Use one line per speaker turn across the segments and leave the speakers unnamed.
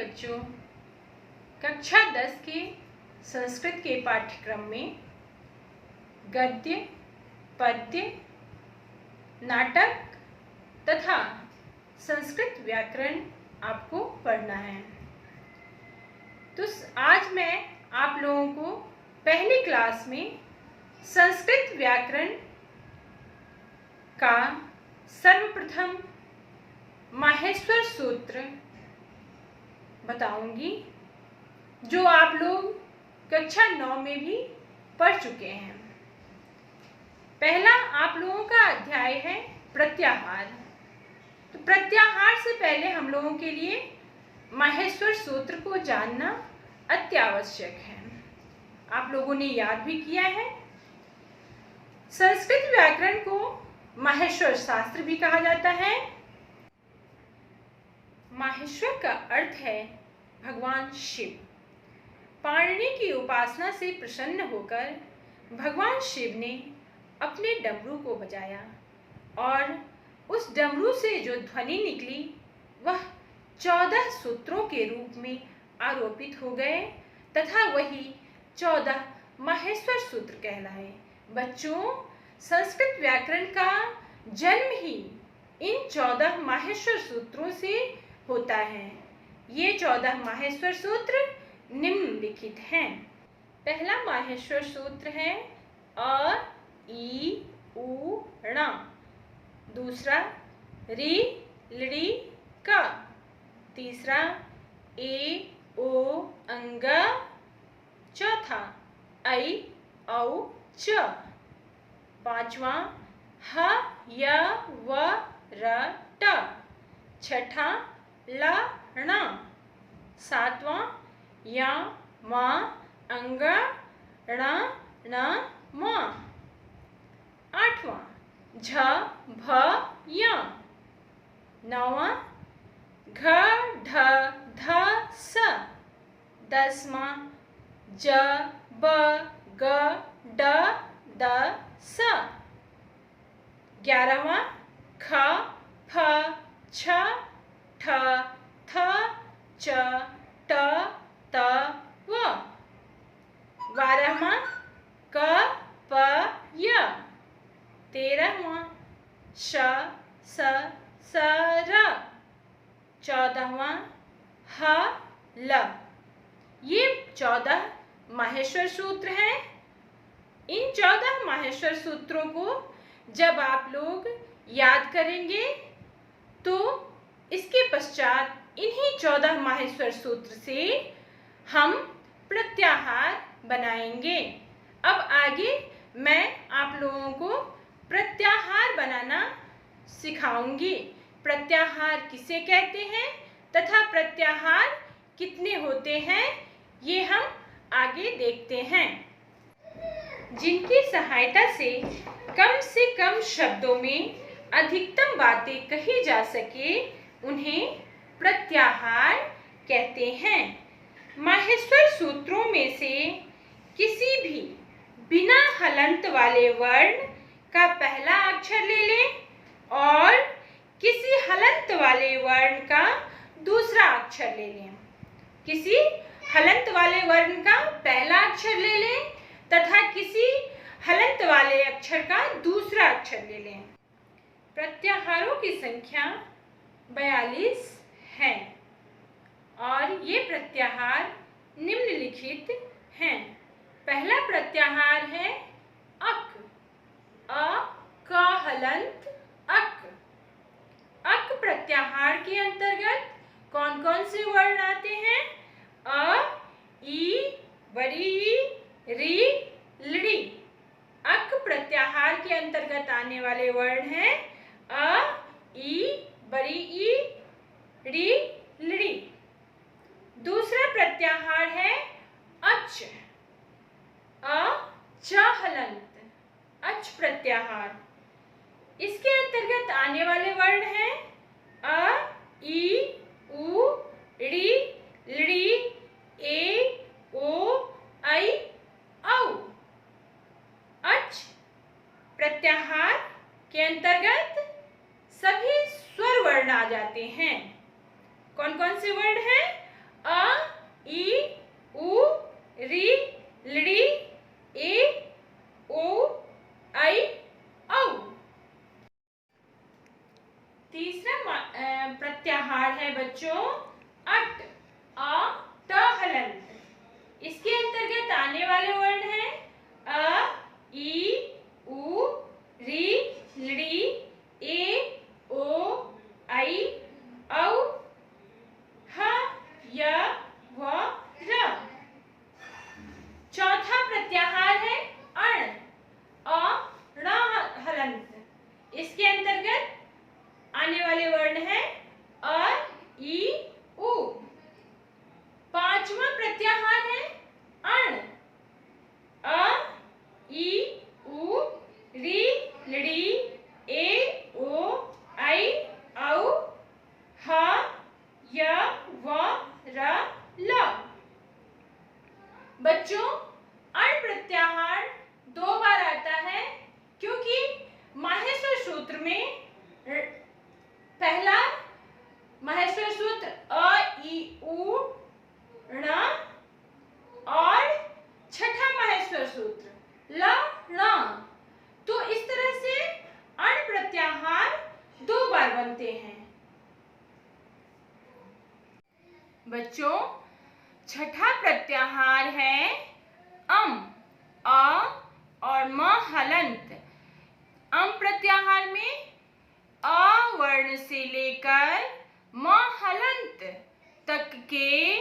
बच्चों, कक्षा 10 के संस्कृत के पाठ्यक्रम में गद्य, पद्य, नाटक तथा संस्कृत व्याकरण आपको पढ़ना है। तो आज मैं आप लोगों को पहली क्लास में संस्कृत व्याकरण का सर्वप्रथम माहेश्वर सूत्र बताऊंगी, जो आप लोग कक्षा 9 में भी पढ़ चुके हैं। पहला आप लोगों का अध्याय है प्रत्याहार। तो प्रत्याहार से पहले हम लोगों के लिए माहेश्वर सूत्र को जानना अत्यावश्यक है। आप लोगों ने याद भी किया है। संस्कृत व्याकरण को माहेश्वर शास्त्र भी कहा जाता है। माहेश्वर का अर्थ है भगवान शिव। पाणिनि की उपासना से प्रसन्न होकर भगवान शिव ने अपने डमरू को बजाया और उस डमरू से जो ध्वनि निकली वह 14 सूत्रों के रूप में आरोपित हो गए तथा वही 14 माहेश्वर सूत्र कहलाए। बच्चों, संस्कृत व्याकरण का जन्म ही इन 14 माहेश्वर सूत्रों से होता है। ये 14 माहेश्वर सूत्र निम्नलिखित हैं। पहला माहेश्वर सूत्र है अ, ई, उ, ण। दूसरा रि, लि, क। तीसरा ए, ओ, अंग। चौथा ऐ, औ, च। पांचवा ह, य, व, र, ट। छठा ल, ण। सातवां य, म, अंग, ण, ण, म। आठवां झ, भ, य। नौवां घ, ढ, ध, स। 10वां ज, ब, ग, ड, द, स। 11वां ख, फ, छ, ठ, थ, च, ट, त, व। 12वां क, प, य। 13वां श, स, स, र। 14वां ह, ल। ये 14 माहेश्वर सूत्र हैं। इन 14 माहेश्वर सूत्रों को जब आप लोग याद करेंगे तो इसके पश्चात इन्हीं 14 माहेश्वर सूत्र से हम प्रत्याहार बनाएंगे। अब आगे मैं आप लोगों को प्रत्याहार बनाना सिखाऊंगी। प्रत्याहार किसे कहते हैं तथा प्रत्याहार कितने होते हैं, ये हम आगे देखते हैं। जिनकी सहायता से कम शब्दों में अधिकतम बातें कही जा सके उन्हें प्रत्याहार कहते हैं। माहेश्वर सूत्रों में से किसी भी बिना हलंत वाले वर्ण का पहला अक्षर ले लें और किसी हलंत वाले वर्ण का दूसरा अक्षर ले लें। किसी हलंत वाले वर्ण का पहला अक्षर ले लें तथा किसी हलंत वाले अक्षर का दूसरा अक्षर ले लें। प्रत्याहारों की संख्या 42 है और ये प्रत्याहार निम्नलिखित हैं। पहला प्रत्याहार है अक। अ, क हलंत अक। अक प्रत्याहार के अंतर्गत कौन कौन से वर्ण आते हैं? अ, ई, बड़ी ई, री, लड़ी। अक प्रत्याहार के अंतर्गत आने वाले वर्ण हैं अ, ई, बड़ी ई, री, लड़ी। दूसरा प्रत्याहार है अच। अ, च हलंत अच प्रत्याहार। इसके अंतर्गत आने वाले वर्ण हैं अ, ई, उ, री, लड़ी, ए, ओ, ऐ, औ। अच प्रत्याहार के अंतर्गत सभी स्वर वर्ण आ जाते हैं। कौन कौन से वर्ण हैं? तीसरा प्रत्याहार है बच्चों अट, अ ट हलंत। इसके अंतर्गत आने वाले वर्ण हैं अ, ई, उ, री, लड़ी, ए, ओ, आई, औ, ह, य, व, र। चौथा प्रत्याहार है अण, अ ण हलंत। इसके अंतर्गत आने वाले वर्ण हैं अ, ई, उ। पांचवा प्रत्याहार है अण, अ, ई, उ, री, लड़ी, ए, ओ, आई, औ, ह, य, व, र, ल। बच्चों अण प्रत्याहार 2 बार आता है क्योंकि माहेश्वर सूत्र में पहला माहेश्वर सूत्र अ, ई, उ, ण और छठा माहेश्वर सूत्र ल, ण। तो इस तरह से अण प्रत्याहार 2 बार बनते हैं। बच्चों छठा प्रत्याहार है अम, अ और म हलंत। अम प्रत्याहार में अ वर्ण से लेकर म हलंत तक के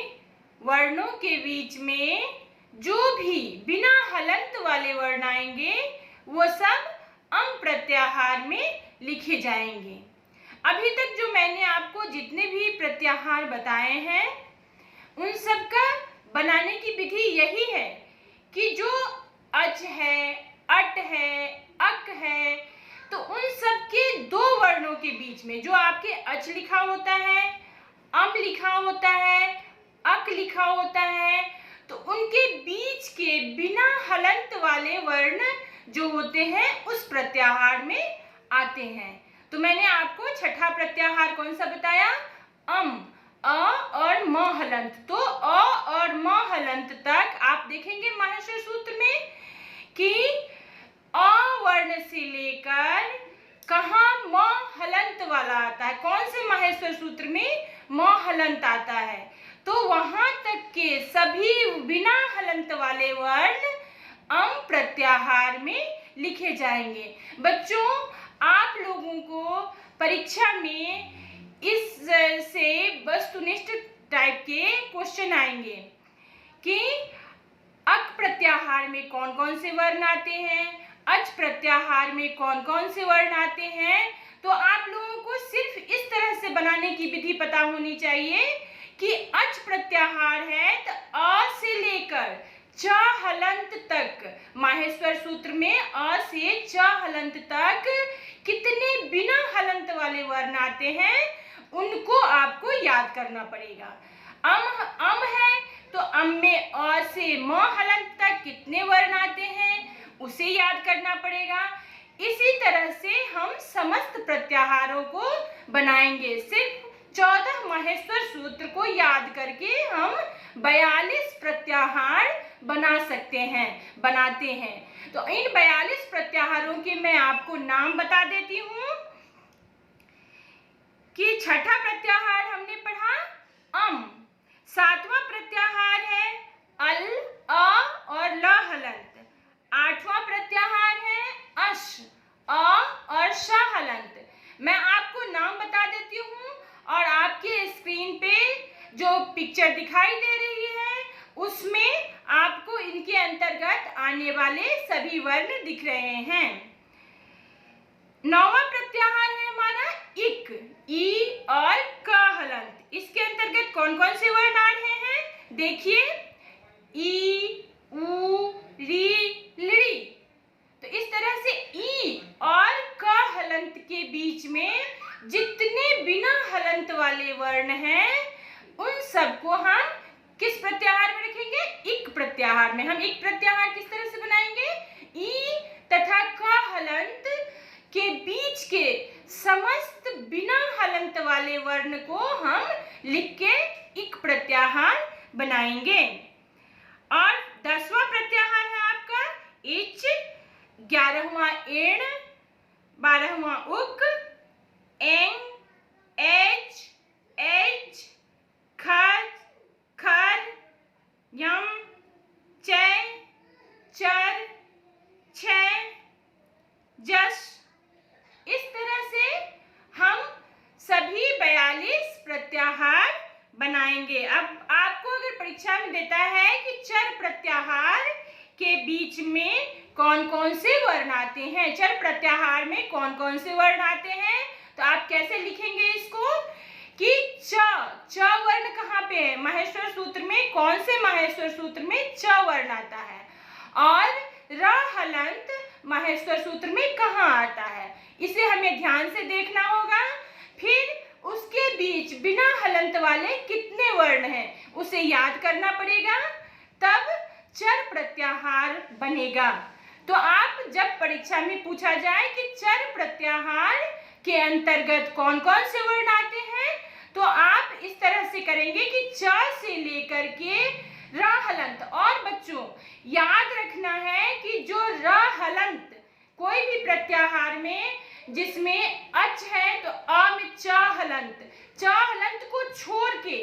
वर्णों के बीच में जो भी बिना हलंत वाले वर्ण आएंगे वो सब अम प्रत्याहार में लिखे जाएंगे। अभी तक जो मैंने आपको जितने भी प्रत्याहार बताए हैं उन सब का बनाने की विधि यही है कि जो अच है, अट है, अक है, तो उन सब के 2 वर्णों के बीच में जो आपके अच लिखा होता है, अम लिखा होता है, अक लिखा होता है, तो उनके बीच के बिना हलंत वाले वर्ण जो होते हैं उस प्रत्याहार में आते हैं। तो मैंने आपको छठा प्रत्याहार कौन सा बताया? अम, अ और म हलंत। तो अ और म हलंत तक आप देखेंगे माहेश्वर सूत्र में कि अ वर्ण से लेकर कहाँ म हलंत वाला आता है, कौन से माहेश्वर सूत्र में म हलंत आता है, तो वहां तक के सभी बिना हलंत वाले वर्ण अम प्रत्याहार में लिखे जाएंगे। बच्चों आप लोगों को परीक्षा में इस से वस्तुनिष्ठ टाइप के क्वेश्चन आएंगे कि अक प्रत्याहार में कौन कौन से वर्ण आते हैं, अच प्रत्याहार में कौन कौन से वर्ण आते हैं। तो आप लोगों को सिर्फ इस तरह से बनाने की विधि पता होनी चाहिए कि अच प्रत्याहार है तो अ से लेकर च हलंत तक माहेश्वर सूत्र में अ से च हलंत तक कितने बिना हलंत वाले वर्ण आते हैं उनको आपको याद करना पड़ेगा। अम है तो अम में अ से म हलंत तक कितने वर्ण आते हैं उसे याद करना पड़ेगा। इसी तरह से हम समस्त प्रत्याहारों को बनाएंगे। सिर्फ 14 माहेश्वर सूत्र को याद करके हम 42 प्रत्याहार बना सकते हैं, बनाते हैं। तो इन 42 प्रत्याहारों के मैं आपको नाम बता देती हूँ कि छठा प्रत्याहार हमने पढ़ा अम, सातवां प्रत्याहार है अल, अ और ल हलंत, आठवां प्रत्याहार है अश, अ और श हलंत। मैं आपको नाम बता देती हूँ और आपके स्क्रीन पे जो पिक्चर दिखाई दे रही है उसमें आपको इनके अंतर्गत आने वाले सभी वर्ण दिख रहे हैं। नौवां प्रत्याहार है हमारा इक, ई और क हलंत। इसके अंतर्गत कौन कौन से वर्ण आ रहे हैं देखिए, ई, उ, री, लड़ी। तो इस तरह से ई और क हलंत के बीच में जितने बिना हलंत वाले वर्ण हैं उन सबको हम किस प्रत्याहार में रखेंगे? इक प्रत्याहार में। हम इक प्रत्याहार किस तरह से बनाएंगे? ई तथा क हलंत के बीच के समस्त बिना हलंत वाले वर्ण को हम लिख के इक प्रत्याहार बनाएंगे। और 10वां प्रत्याहार है आपका इच, 11वां एण, 12वां उक, एंग, बनाएंगे। अब आपको अगर परीक्षा में देता है कि चर प्रत्याहार के बीच में कौन कौन से वर्ण आते हैं, चर प्रत्याहार में कौन कौन से वर्ण आते हैं, तो आप कैसे लिखेंगे इसको कि च वर्ण कहाँ पे है, माहेश्वर सूत्र में कौन से माहेश्वर सूत्र में च वर्ण आता है, और र हलंत माहेश्वर सूत्र में कहाँ आता है, इसे हमें ध्यान से देखना होगा। फिर उसके बीच बिना हलंत वाले कितने वर्ण हैं उसे याद करना पड़ेगा, तब चर प्रत्याहार बनेगा। तो आप जब परीक्षा में पूछा जाए कि चर प्रत्याहार के अंतर्गत कौन कौन से वर्ण आते हैं, तो आप इस तरह से करेंगे कि च से लेकर के र हलंत। और बच्चों याद रखना है कि जो र हलंत कोई भी प्रत्याहार में जिसमें अच है तो अ में च हलंत को छोड़ के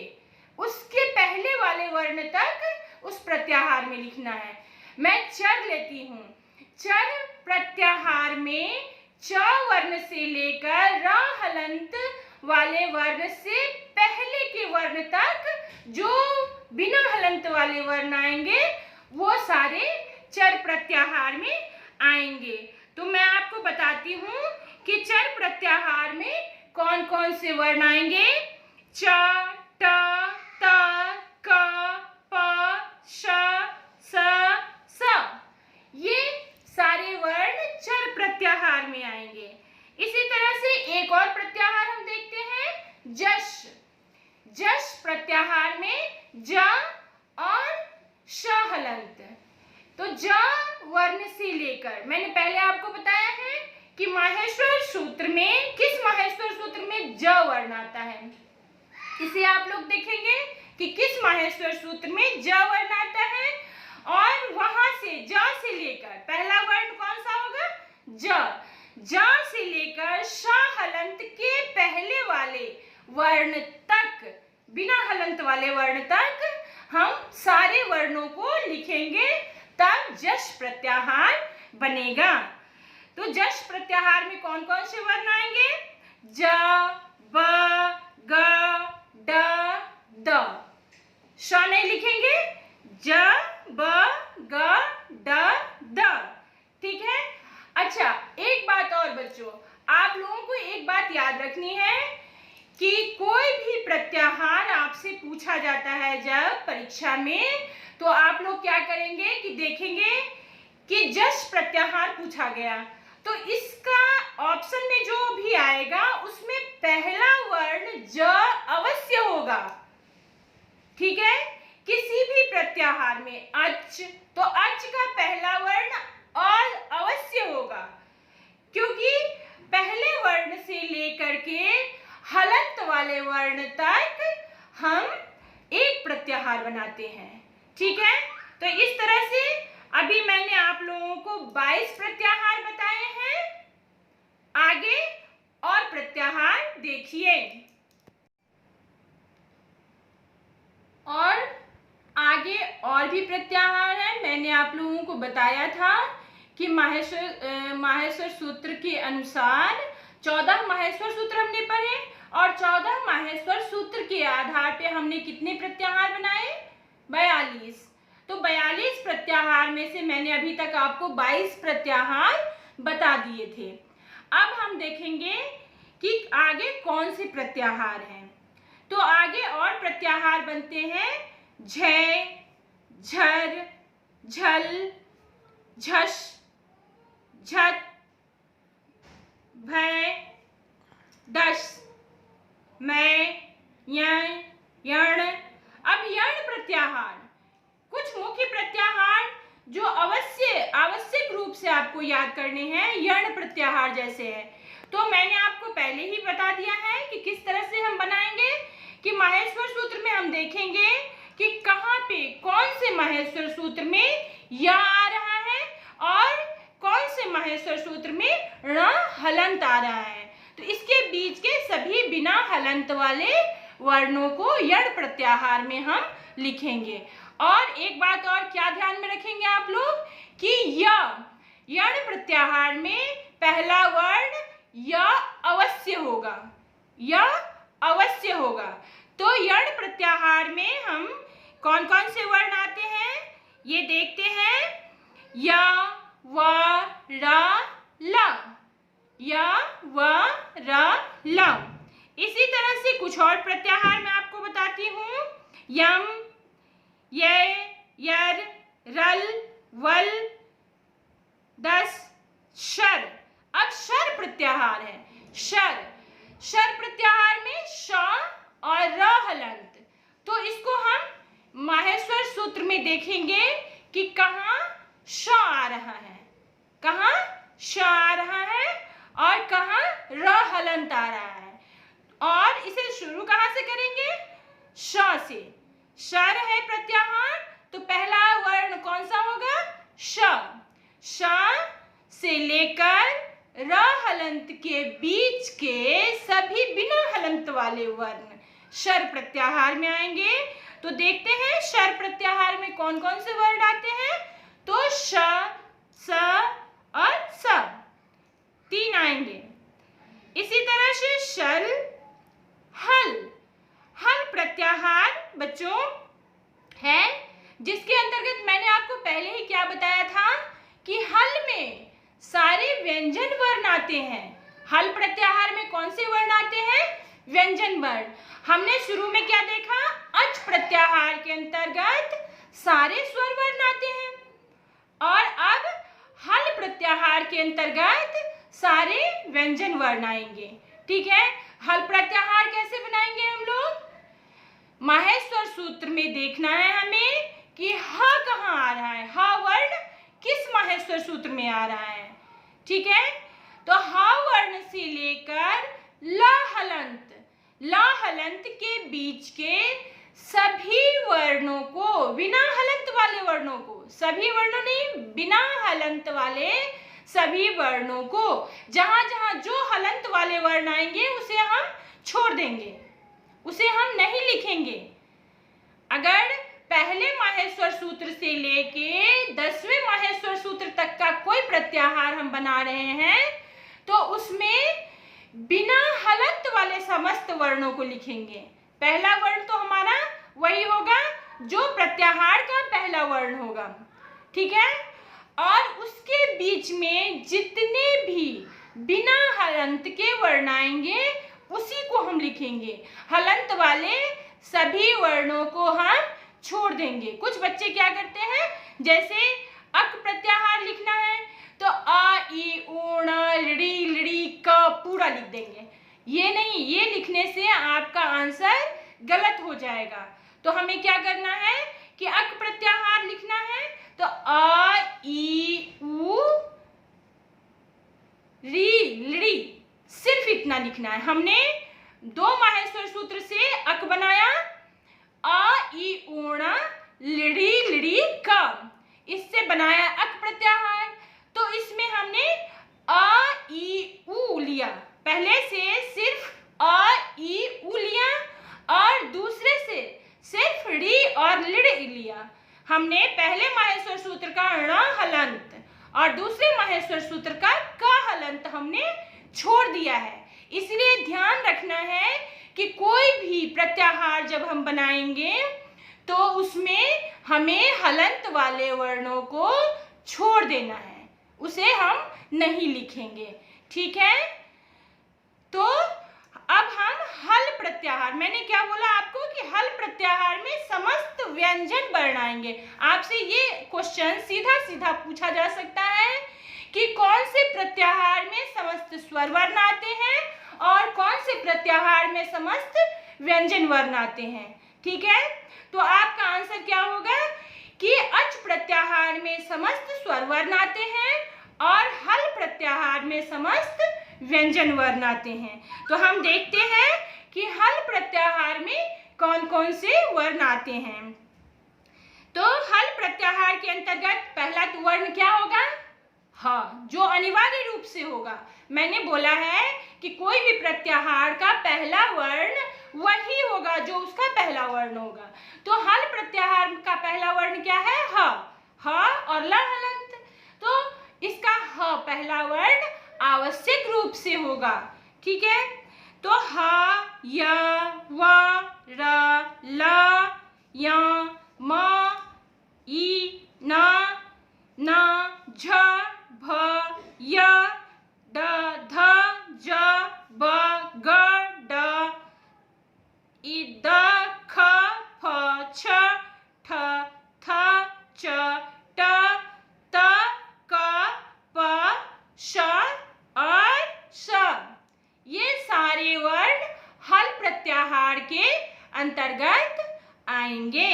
उसके पहले वाले वर्ण तक उस प्रत्याहार में लिखना है। मैं चर लेती हूँ, चर प्रत्याहार में च वर्ण से लेकर र हलंत वाले वर्ण से पहले के वर्ण तक जो बिना हलंत वाले वर्ण आएंगे वो सारे चर प्रत्याहार में आएंगे। तो मैं आपको बताती हूँ कि चर प्रत्याहार में कौन कौन से वर्ण आएंगे। च, ट, त, क, प, श, स, स, ये सारे वर्ण चर प्रत्याहार में आएंगे। इसी तरह से एक और प्रत्याहार हम देखते हैं, जश। जश प्रत्याहार में ज और श हलंत। तो ज वर्ण से लेकर मैंने पहले आपको बताया है कि माहेश्वर सूत्र में किस माहेश्वर सूत्र में ज वर्ण आता है, इसे आप लोग देखेंगे कि किस माहेश्वर सूत्र में ज वर्ण आता है, और वहां से ज से लेकर पहला वर्ण कौन सा होगा, ज से लेकर श हलंत के पहले वाले वर्ण तक, बिना हलंत वाले वर्ण तक हम सारे वर्णों को लिखेंगे, तब जश प्रत्याहार बनेगा। तो जश प्रत्याहार में कौन कौन से वर्ण आएंगे, ज, ब, ग, ड, द। श नहीं लिखेंगे, ज, ब, ग, ड, द। ठीक है। अच्छा, एक बात और बच्चों, आप लोगों को एक बात याद रखनी है कि कोई भी प्रत्याहार आपसे पूछा जाता है जब परीक्षा में, तो आप लोग क्या करेंगे कि देखेंगे कि जश प्रत्याहार पूछा गया, तो इसका ऑप्शन में जो भी आएगा उसमें पहला वर्ण ज अवश्य होगा। ठीक है। किसी भी प्रत्याहार में अच, तो अच का पहला वर्ण और अवश्य होगा, क्योंकि पहले वर्ण से लेकर के हलंत वाले वर्ण तक हम एक प्रत्याहार बनाते हैं। ठीक है। तो इस तरह से अभी मैंने आप लोगों को 22 प्रत्याहार बताए हैं। आगे और प्रत्याहार देखिए। और आगे और भी प्रत्याहार है। मैंने आप लोगों को बताया था कि माहेश्वर सूत्र के अनुसार 14 माहेश्वर सूत्र हमने पढ़े, और 14 माहेश्वर सूत्र के आधार पे हमने कितने प्रत्याहार बनाए, 42। तो 42 प्रत्याहार में से मैंने अभी तक आपको 22 प्रत्याहार बता दिए थे। अब हम देखेंगे कि आगे कौन से प्रत्याहार हैं। तो आगे और प्रत्याहार बनते हैं झ, झर, झल, झश, झट, भय, दश, मैं, यण, यण। अब यण प्रत्याहार, कुछ मुख्य प्रत्याहार जो आवश्यक रूप से आपको याद करने हैं, यण प्रत्याहार जैसे है। तो मैंने आपको पहले ही बता दिया है कि किस तरह से हम बनाएंगे, कि माहेश्वर सूत्र में हम देखेंगे कि कहाँ पे कौन से माहेश्वर सूत्र में या आ रहा है और कौन से माहेश्वर सूत्र में ण हलंत आ रहा है। तो इसके बीच के सभी बिना हलंत वाले वर्णों को यण प्रत्याहार में हम लिखेंगे। और एक बात और क्या ध्यान में रखेंगे आप लोग कि यण प्रत्याहार में पहला वर्ण य अवश्य होगा, य अवश्य होगा। तो यण प्रत्याहार में हम कौन कौन से वर्ण आते हैं ये देखते हैं। य, व, र, ल, य, व, र, ल। इसी तरह से कुछ और प्रत्याहार मैं आपको बताती हूँ। यम, ये, यर, रल, वल, दस, शर। अब शर प्रत्याहार है। शर प्रत्याहार में श और र हलंत। तो इसको हम माहेश्वर सूत्र में देखेंगे कि कहाँ श आ रहा है, कहाँ श आ रहा है और कहाँ र हलंत आ रहा है। और इसे शुरू कहाँ से करेंगे? श से। शर है प्रत्याहार, तो पहला वर्ण कौन सा होगा? श। श से लेकर र हलंत के बीच के सभी बिना हलंत वाले वर्ण शर प्रत्याहार में आएंगे। तो देखते हैं शर प्रत्याहार में कौन कौन से वर्ण आते हैं। तो श, स और स तीन आएंगे। इसी तरह से शल, हल। हल प्रत्याहार बच्चों है जिसके अंतर्गत मैंने आपको पहले ही क्या बताया था कि हल में सारे व्यंजन वर्ण आते हैं। हल प्रत्याहार में कौन से वर्ण आते हैं? व्यंजन वर्ण। हमने शुरू में क्या देखा? अच प्रत्याहार के अंतर्गत सारे स्वर वर्ण आते हैं और अब हल प्रत्याहार के अंतर्गत सारे व्यंजन वर्ण आएंगे। ठीक है, हल प्रत्याहार कैसे बनाएंगे हम लोग? माहेश्वर सूत्र में देखना है हमें कि ह कहाँ आ रहा है, ह वर्ण किस माहेश्वर सूत्र में आ रहा है। ठीक है, तो ह वर्ण से लेकर ल हलंत के बीच के सभी वर्णों को, बिना हलंत वाले वर्णों को, सभी वर्णों नहीं, बिना हलंत वाले सभी वर्णों को, जहां जहां जो हलंत वाले वर्ण आएंगे उसे हम छोड़ देंगे, उसे हम नहीं लिखेंगे। अगर पहले माहेश्वर सूत्र से लेके 10वें माहेश्वर सूत्र तक का कोई प्रत्याहार हम बना रहे हैं तो उसमें बिना हलंत वाले समस्त वर्णों को लिखेंगे। पहला वर्ण तो हमारा वही होगा जो प्रत्याहार का पहला वर्ण होगा। ठीक है, और उसके बीच में जितने भी बिना हलंत के वर्ण आएंगे उसी को हम लिखेंगे। हलंत वाले सभी वर्णों को हम छोड़ देंगे। कुछ बच्चे क्या करते हैं, जैसे अक प्रत्याहार लिखना है तो आ, ई, ऊ, ण, ली, लड़ी, क पूरा लिख देंगे। ये नहीं, ये लिखने से आपका आंसर गलत हो जाएगा। तो हमें क्या करना है कि अक प्रत्याहार लिखना है तो आ, ई, ऊ, री, लड़ी, सिर्फ इतना लिखना है। हमने 2 माहेश्वर सूत्र से अक बनाया, आ, ई, ऊ, ण, लड़ी, लड़ी, क, इससे बनाया अक प्रत्याहार। तो इसमें हमने आ, ई, ऊ लिया, पहले से सिर्फ आ, ई, ऊ लिया और दूसरे से सिर्फ री और लिड़ लिया। हमने पहले माहेश्वर सूत्र का ण हलंत और दूसरे माहेश्वर सूत्र का क हलंत हमने छोड़ दिया है। इसलिए ध्यान रखना है कि कोई भी प्रत्याहार जब हम बनाएंगे तो उसमें हमें हलंत वाले वर्णों को छोड़ देना है, उसे हम नहीं लिखेंगे। ठीक है, तो अब हम हल प्रत्याहार, मैंने क्या बोला आपको कि हल प्रत्याहार में समस्त व्यंजन वर्ण आएंगे। आपसे ये क्वेश्चन सीधा सीधा पूछा जा सकता है कि कौन से प्रत्याहार में समस्त स्वर वर्ण आते हैं और कौन से प्रत्याहार में समस्त व्यंजन वर्ण आते हैं। ठीक है, तो आपका आंसर क्या होगा कि अच प्रत्याहार में समस्त स्वर वर्ण आते हैं और हल प्रत्याहार में समस्त व्यंजन वर्ण आते हैं। तो हम देखते हैं कि हल प्रत्याहार में कौन कौन से वर्ण आते हैं। तो हल प्रत्याहार के अंतर्गत पहला वर्ण क्या होगा? हाँ, जो अनिवार्य रूप से होगा। मैंने बोला है कि कोई भी प्रत्याहार का पहला वर्ण वही होगा जो उसका पहला वर्ण होगा। तो हल प्रत्याहार का पहला वर्ण क्या है? ह। ह और ल हलंत, तो इसका ह पहला वर्ण आवश्यक रूप से होगा। ठीक है, तो ह, य, व, र, प्रत्याहार के अंतर्गत आएंगे।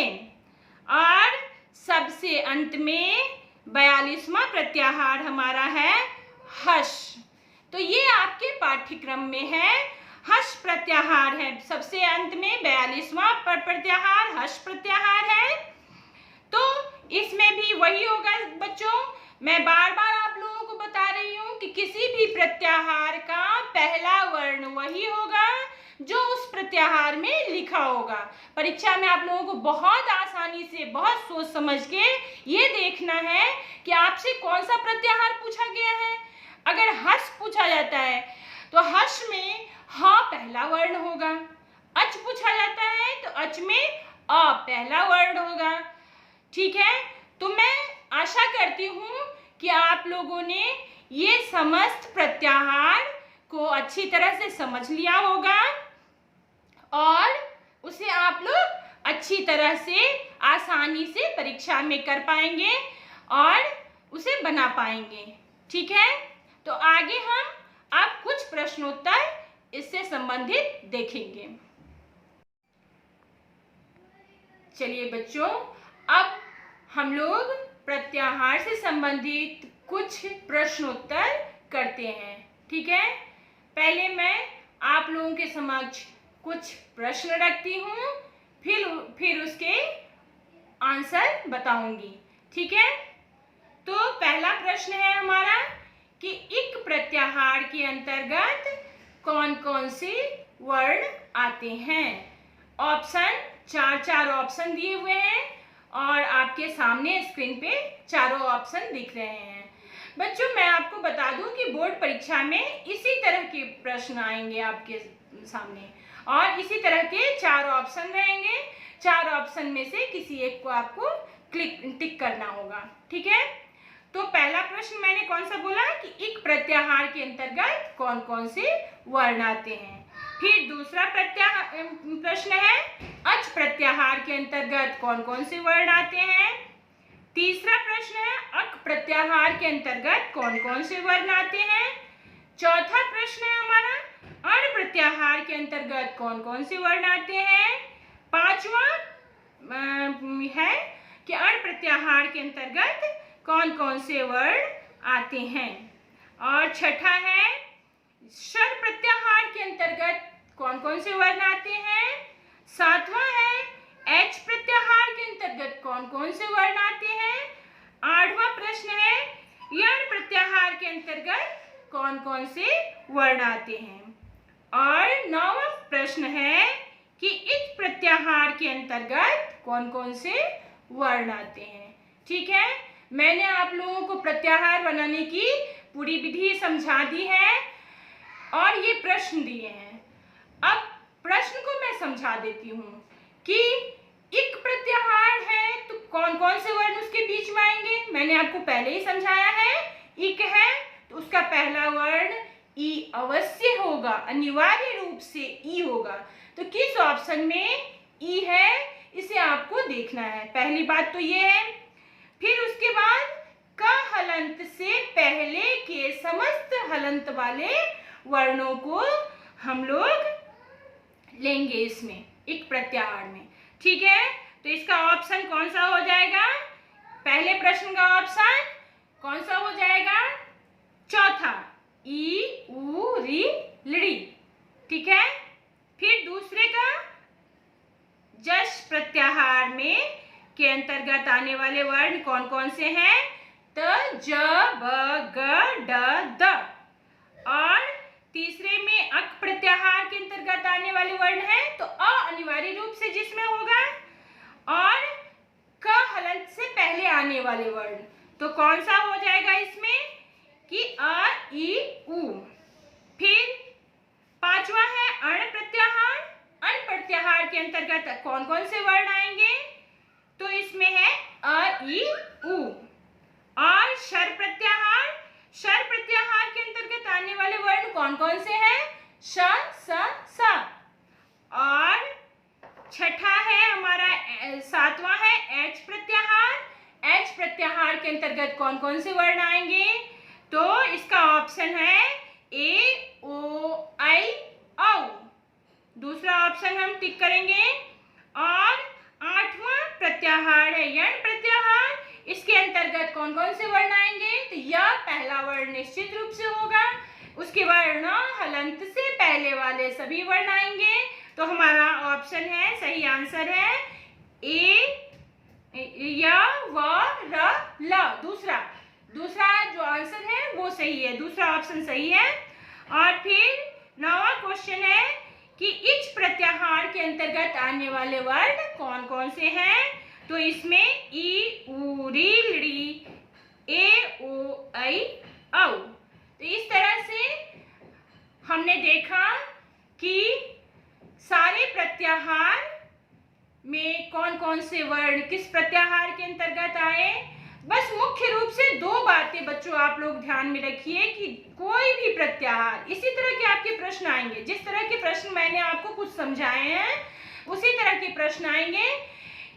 और सबसे अंत में 42वां प्रत्याहार हमारा है हश। तो ये आपके पाठ्यक्रम में है, हश प्रत्याहार है। सबसे अंत में 42वां प्रत्याहार हश प्रत्याहार है। तो इसमें भी वही होगा बच्चों, मैं बार बार आप लोगों को बता रही हूँ कि किसी भी प्रत्याहार का पहला वर्ण वही होगा जो उस प्रत्याहार में लिखा होगा। परीक्षा में आप लोगों को बहुत आसानी से, बहुत सोच समझ के ये देखना है कि आपसे कौन सा प्रत्याहार पूछा गया है। अगर हस पूछा जाता है तो हस में ह पहला वर्ण होगा। अच पूछा जाता है तो अच में अ पहला वर्ण होगा। ठीक है, तो मैं आशा करती हूँ कि आप लोगों ने ये समस्त प्रत्याहार को अच्छी तरह से समझ लिया होगा और उसे आप लोग अच्छी तरह से आसानी से परीक्षा में कर पाएंगे और उसे बना पाएंगे। ठीक है, तो आगे हम अब कुछ प्रश्नोत्तर इससे संबंधित देखेंगे। चलिए बच्चों, अब हम लोग प्रत्याहार से संबंधित कुछ प्रश्नोत्तर करते हैं। ठीक है, पहले मैं आप लोगों के समक्ष कुछ प्रश्न रखती हूँ, फिर उसके आंसर बताऊंगी। ठीक है, तो पहला प्रश्न है हमारा कि इक प्रत्याहार के अंतर्गत कौन कौन से वर्ण आते हैं। ऑप्शन चार ऑप्शन दिए हुए हैं और आपके सामने स्क्रीन पे चारों ऑप्शन दिख रहे हैं। बच्चों, मैं आपको बता दूं कि बोर्ड परीक्षा में इसी तरह के प्रश्न आएंगे आपके सामने और इसी तरह के 4 ऑप्शन रहेंगे। 4 ऑप्शन में से किसी एक को आपको टिक करना होगा। ठीक है, तो पहला प्रश्न मैंने कौन सा बोला कि इक प्रत्याहार के अंतर्गत कौन कौन से वर्ण आते हैं। फिर दूसरा प्रश्न है अच प्रत्याहार के अंतर्गत कौन कौन से वर्ण आते हैं। तीसरा प्रश्न है अक प्रत्याहार के अंतर्गत कौन कौन से वर्ण आते हैं। चौथा प्रश्न है हमारा अण प्रत्याहार के अंतर्गत कौन कौन से वर्ण आते हैं। पांचवा है कि अण प्रत्याहार के अंतर्गत कौन कौन से वर्ण आते हैं। और छठा है शर प्रत्याहार के अंतर्गत कौन कौन से वर्ण आते हैं। सातवां है एच प्रत्याहार के अंतर्गत कौन कौन से वर्ण आते हैं। आठवां प्रश्न है यण प्रत्याहार के अंतर्गत कौन कौन से वर्ण आते हैं। और नौवां प्रश्न है कि इक प्रत्याहार के अंतर्गत कौन कौन से वर्ण आते हैं। ठीक है, मैंने आप लोगों को प्रत्याहार बनाने की पूरी विधि समझा दी है और ये प्रश्न दिए हैं। अब प्रश्न को मैं समझा देती हूँ कि इक प्रत्याहार है तो कौन कौन से वर्ण उसके बीच में आएंगे। मैंने आपको पहले ही समझाया है। इक है तो उसका पहला वर्ण ई अवश्य होगा, अनिवार्य रूप से ई होगा। तो किस ऑप्शन में ई है इसे आपको देखना है। पहली बात तो ये है। फिर उसके बाद क हलंत से पहले के समस्त हलंत वाले वर्णों को हम लोग लेंगे इसमें इक प्रत्याहार में। ठीक है, तो इसका ऑप्शन कौन सा हो जाएगा। पहले प्रश्न का ऑप्शन कौन सा हो जाएगा, चौथा ई उ री लड़ी। ठीक है, फिर दूसरे का जश प्रत्याहार में के अंतर्गत आने वाले वर्ण कौन कौन से हैं, त ज ब ग ड द। और तीसरे में अक प्रत्याहार के अंतर्गत आने वाले वर्ण हैं तो अ अनिवार्य रूप से जिसमें होगा और क हलंत से पहले आने वाले वर्ण तो कौन सा हो जाएगा इसमें कि अ ई उ। फिर पांचवा है अण प्रत्याहार। अण प्रत्याहार के अंतर्गत कौन कौन से वर्ण आएंगे तो इसमें है अ ई उ। और शर प्रत्याहार, शर प्रत्याहार के अंतर्गत आने वाले वर्ण कौन कौन से हैं, श स स। और छठा है हमारा सातवां है एच प्रत्याहार। एच प्रत्याहार के अंतर्गत कौन कौन से वर्ण आएंगे तो इसका ऑप्शन है ए ओ आई औ। दूसरा दूसरा ऑप्शन हम टिक करेंगे। और 8वां प्रत्याहार है यण प्रत्याहार। इसके अंतर्गत कौन कौन से वर्ण आएंगे? तो यह पहला वर्ण निश्चित रूप से होगा। उसके बाद हलंत से पहले वाले सभी वर्ण आएंगे। तो हमारा ऑप्शन है, सही आंसर है ए, या, व, र, ल। दूसरा जो आंसर है वो सही है, दूसरा ऑप्शन सही है। और फिर 9वां क्वेश्चन है कि इच प्रत्याहार के अंतर्गत आने वाले वर्ण कौन कौन से हैं? तो इसमें ई, उ, री, ली, ए, ओ, ऐ, औ। तो इस तरह से हमने देखा कि सारे प्रत्याहार में कौन कौन से वर्ण किस प्रत्याहार के अंतर्गत आए। बस मुख्य रूप से 2 बातें बच्चों आप लोग ध्यान में रखिए कि कोई भी प्रत्याहार, इसी तरह के आपके प्रश्न आएंगे, जिस तरह के प्रश्न मैंने आपको कुछ समझाए हैं उसी तरह के प्रश्न आएंगे।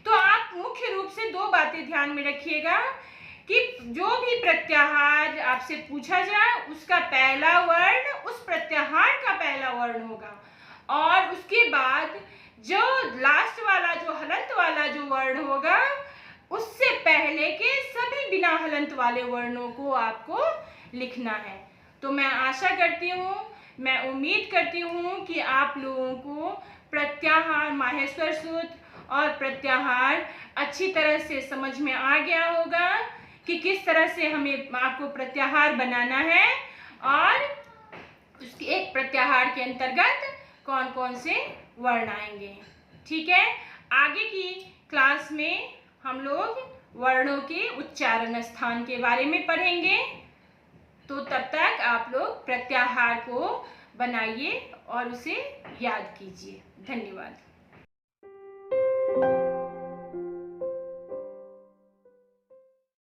तो आप मुख्य रूप से 2 बातें ध्यान में रखिएगा कि जो भी प्रत्याहार आपसे पूछा जाए उसका पहला वर्ण उस प्रत्याहार का पहला वर्ण होगा, और उसके बाद जो लास्ट वाला, जो हलंत वाला जो वर्ण होगा उससे पहले के सभी बिना हलंत वाले वर्णों को आपको लिखना है। तो मैं आशा करती हूँ, मैं उम्मीद करती हूँ कि आप लोगों को प्रत्याहार, माहेश्वर सूत्र और प्रत्याहार अच्छी तरह से समझ में आ गया होगा कि किस तरह से हमें आपको प्रत्याहार बनाना है और उसके एक प्रत्याहार के अंतर्गत कौन कौन से वर्ण आएंगे। ठीक है, आगे की क्लास में हम लोग वर्णों के उच्चारण स्थान के बारे में पढ़ेंगे। तो तब तक आप लोग प्रत्याहार को बनाइए और उसे याद कीजिए। धन्यवाद।